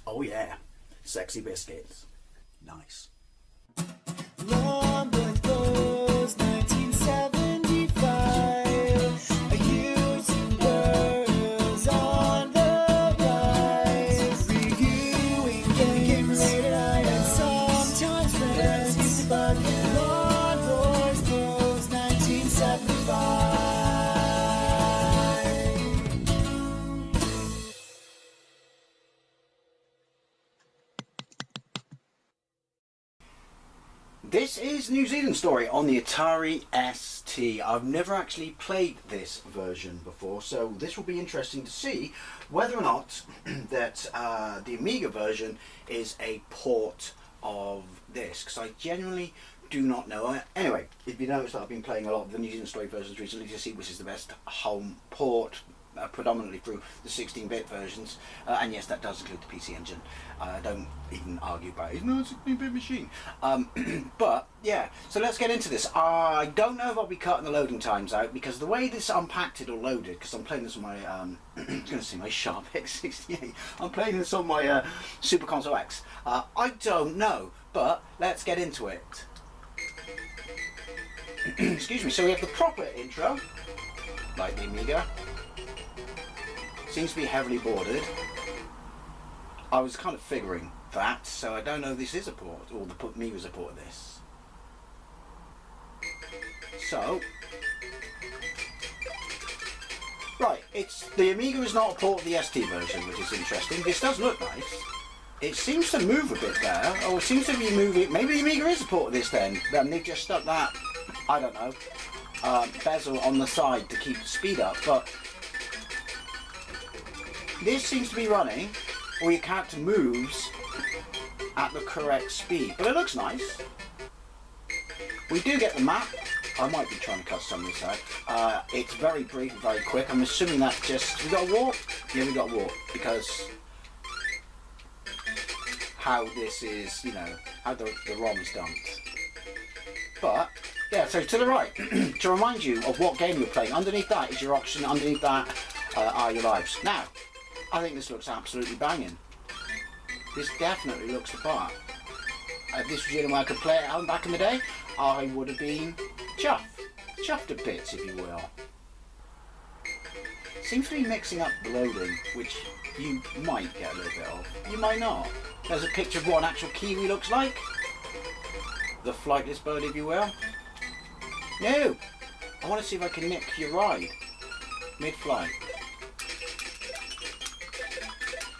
Oh yeah, sexy biscuits. Nice. Long Blues 1975. A YouTuber's on the rise. Reviewing games late at night and sometimes friends. But Long Blues 1975. This is New Zealand Story on the Atari ST. I've never actually played this version before, so this will be interesting to see whether or not that the Amiga version is a port of this, because I genuinely do not know. Anyway, if you notice that I've been playing a lot of the New Zealand Story versions recently to see which is the best home port, predominantly through the 16-bit versions, and yes, that does include the PC Engine. Don't even argue about it. It's not a 16-bit machine. But yeah, so let's get into this. I don't know if I'll be cutting the loading times out, because the way this unpacked it or loaded, because I'm playing this on my I'm going to say my Sharp X68. I'm playing this on my Super Console X. I don't know, but let's get into it. Excuse me. So we have the proper intro, like the Amiga. Seems to be heavily bordered. I was kind of figuring that, so I don't know if this is a port, or the Amiga's a port of this. So, right, the Amiga is not a port of the ST version, which is interesting. This does look nice. It seems to move a bit there. Oh, it seems to be moving. Maybe the Amiga is a port of this then. Then they've just stuck that, I don't know, bezel on the side to keep the speed up, but this seems to be running, or your character moves at the correct speed. But it looks nice. We do get the map. I might be trying to cut some of this out. It's very brief and very quick. I'm assuming that just... We got a warp? Yeah, we got a warp. Because how this is, you know, how the ROM's dumped. But, yeah, so to the right, to remind you of what game you're playing. Underneath that is your option. Underneath that are your lives. Now, I think this looks absolutely banging. This definitely looks the part. If this was the only way I could play it at home back in the day, I would have been chuffed to bits, if you will. Seems to be mixing up the loading, which you might get a little bit of. You might not. There's a picture of what an actual Kiwi looks like. The flightless bird, if you will. No! I want to see if I can nick your ride. Mid-flight.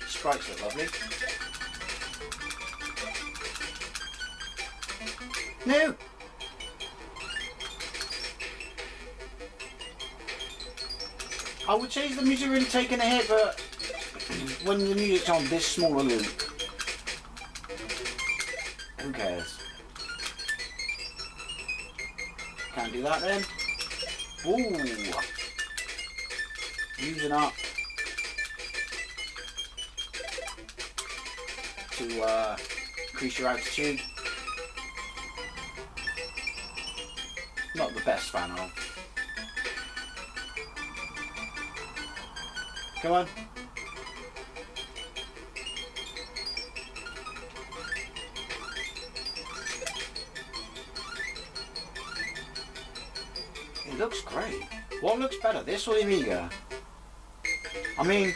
Sprites look lovely. No! I would say the music really taking a hit, but when the music's on this small a loop, who cares? Can't do that then. Ooh! Using up to increase your altitude. Not the best fan of. Come on. It looks great. What looks better, this or the Amiga? I mean,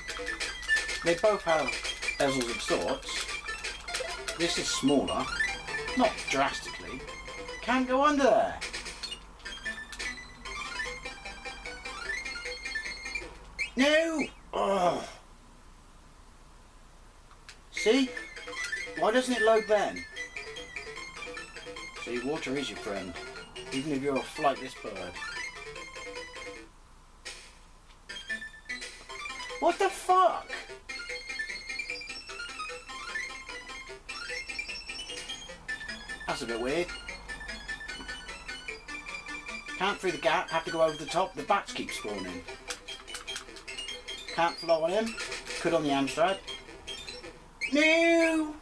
they both have bezels of sorts. This is smaller, not drastically. Can't go under there. No! Oh. See? Why doesn't it load then? See, water is your friend, even if you're a flightless bird. What the fuck? That's a bit weird. Can't through the gap, have to go over the top. The bats keep spawning. Can't fly on him. Could on the Amstrad. No!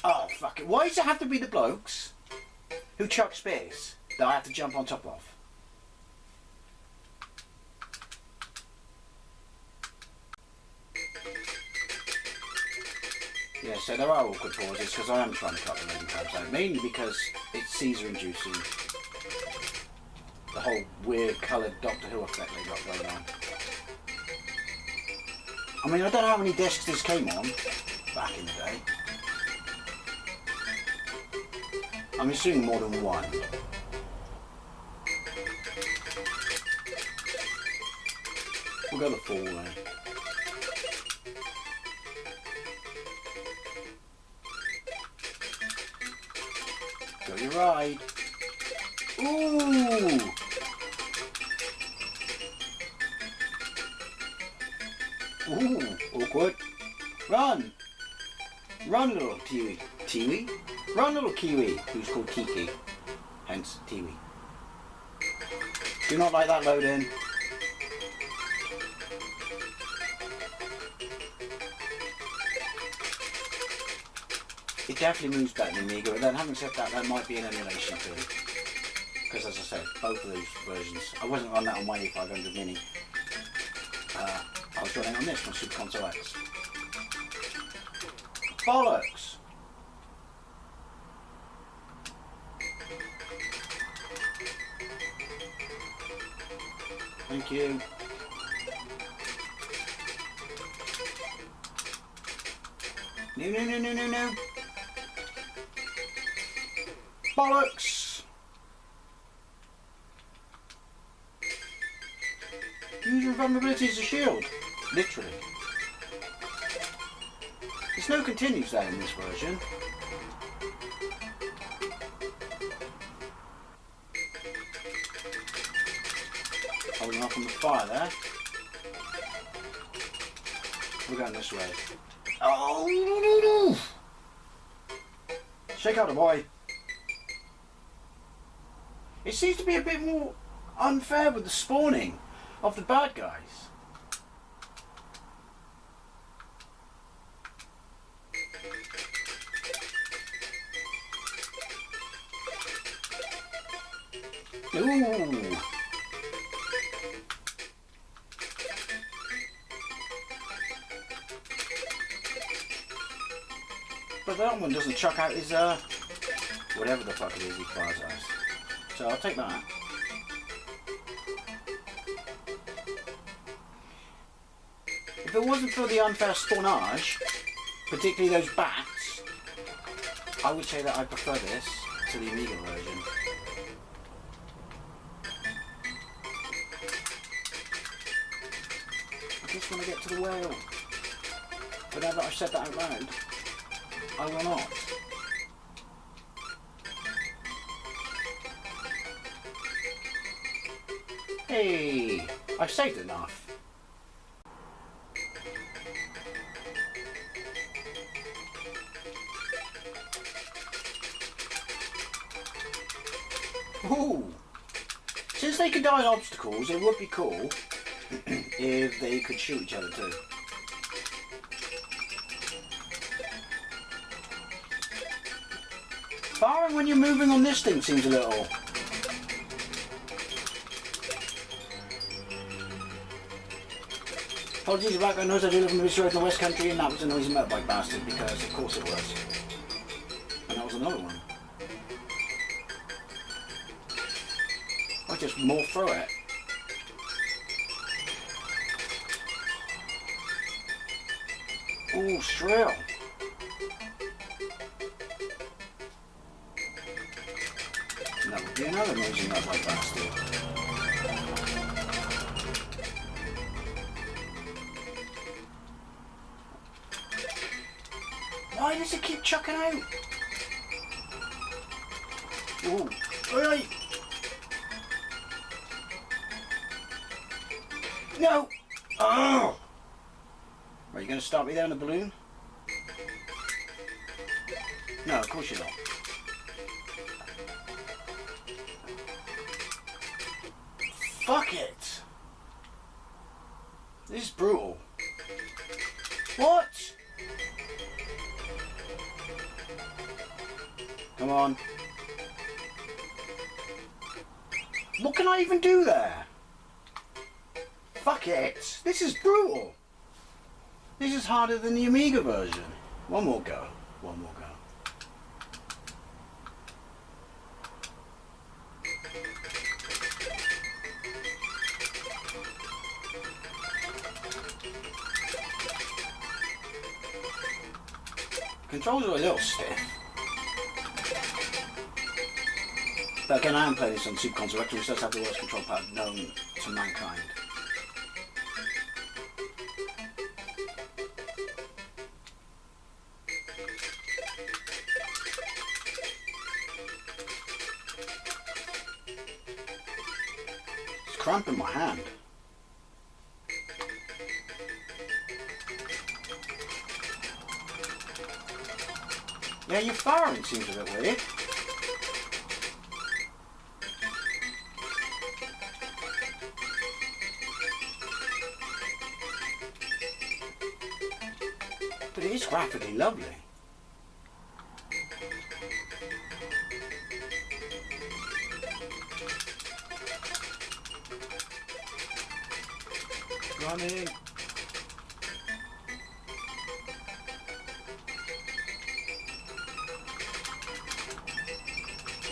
Oh, fucking... Why does it have to be the blokes who chuck spears that I have to jump on top of? Yeah, so there are awkward pauses because I am trying to cut the living crabs out, mainly because it's Caesar-inducing. The whole weird coloured Doctor Who effect they got going on. I mean, I don't know how many discs this came on back in the day. I'm assuming more than one. We'll go the full then. Go your ride. Ooh! Ooh, awkward. Run! Run, little Tiwi. Tiwi? Run, little Kiwi, who's called Kiki. Hence, Tiwi. Do not like that load in. It definitely moves better than Amiga, but then having said that, there might be an emulation too. Because as I said, both of those versions, I wasn't on that on my A500 Mini. I was running on this on Super Console X. Bollocks! Thank you. No, no, no, no, no, no. Bollocks! Use your vulnerability as a shield. Literally. There's no continues there in this version. Holding off on the fire there. We're going this way. Oh! Shake out the boy. It seems to be a bit more unfair with the spawning of the bad guys. Ooh. But that one doesn't chuck out his, whatever the fuck it is he fires at us. So I'll take that. If it wasn't for the unfair spawnage, particularly those bats, I would say that I prefer this to the Amiga version. I just want to get to the whale. But now that I've said that out loud, I will not. Hey, I've saved enough. Ooh. Since they could die in obstacles, it would be cool if they could shoot each other too. Firing when you're moving on this thing seems a little... Apologies if background noise, I do live in the road in the West Country, and that was a noisy motorbike bastard, because of course it was. And that was another one. I just morph through it. Ooh, shrill. And that would be another noisy motorbike bastard. Why does it keep chucking out? Ooh. Oi. No! Oh! Are you going to start me there in the balloon? No, of course you're not. Fuck it! This is brutal. What? Come on. What can I even do there? Fuck it. This is brutal. This is harder than the Amiga version. One more go. One more go. Controls are a little stiff. But again, I am playing this on Super Console, which does have the worst control pad known to mankind. It's cramping my hand. Yeah, your firing seems a bit weird. But it is graphically lovely. Running.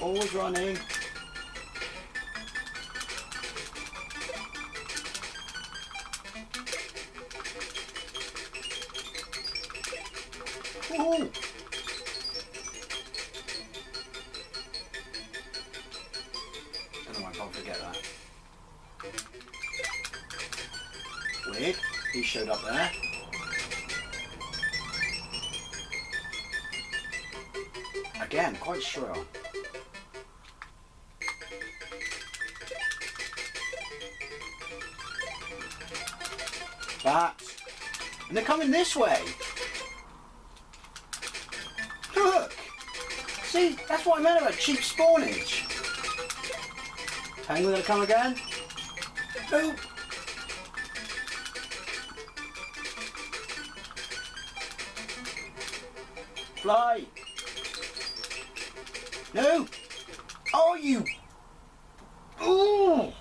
Always running. Ooh. Don't know why I can't forget that. Weird. He showed up there. Again, quite shrill. That. And they're coming this way. Look! See, that's what I meant about cheap spawnage. Tango gonna come again? No! Fly! No! Oh, you! Ooh!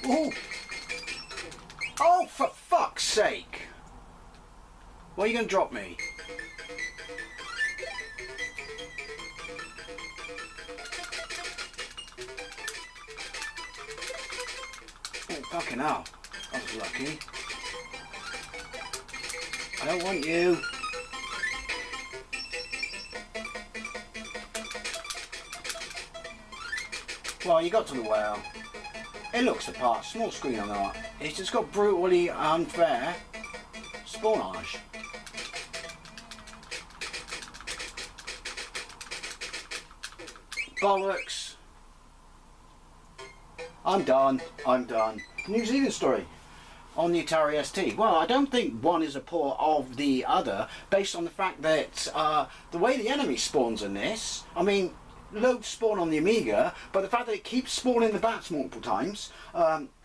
Ooh. Oh, for fuck's sake! Why are you going to drop me? Oh, fucking hell. I was lucky. I don't want you. Well, you got to the well. It looks the part, small screen or not. It's just got brutally unfair spawnage. Bollocks. I'm done. I'm done. New Zealand story on the Atari ST. Well, I don't think one is a port of the other, based on the fact that the way the enemy spawns in this, I mean, loads spawn on the Amiga, but the fact that it keeps spawning the bats multiple times,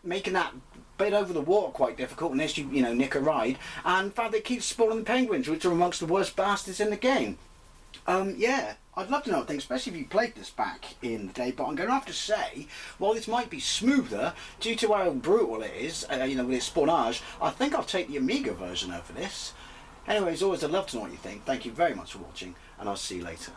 making that bit over the water quite difficult unless you know, nick a ride, and the fact that it keeps spawning the penguins, which are amongst the worst bastards in the game. Yeah, I'd love to know things, especially if you played this back in the day, but I'm going to have to say, while this might be smoother, due to how brutal it is, you know, with its spawnage, I think I'll take the Amiga version over this. Anyways, always I'd love to know what you think. Thank you very much for watching, and I'll see you later.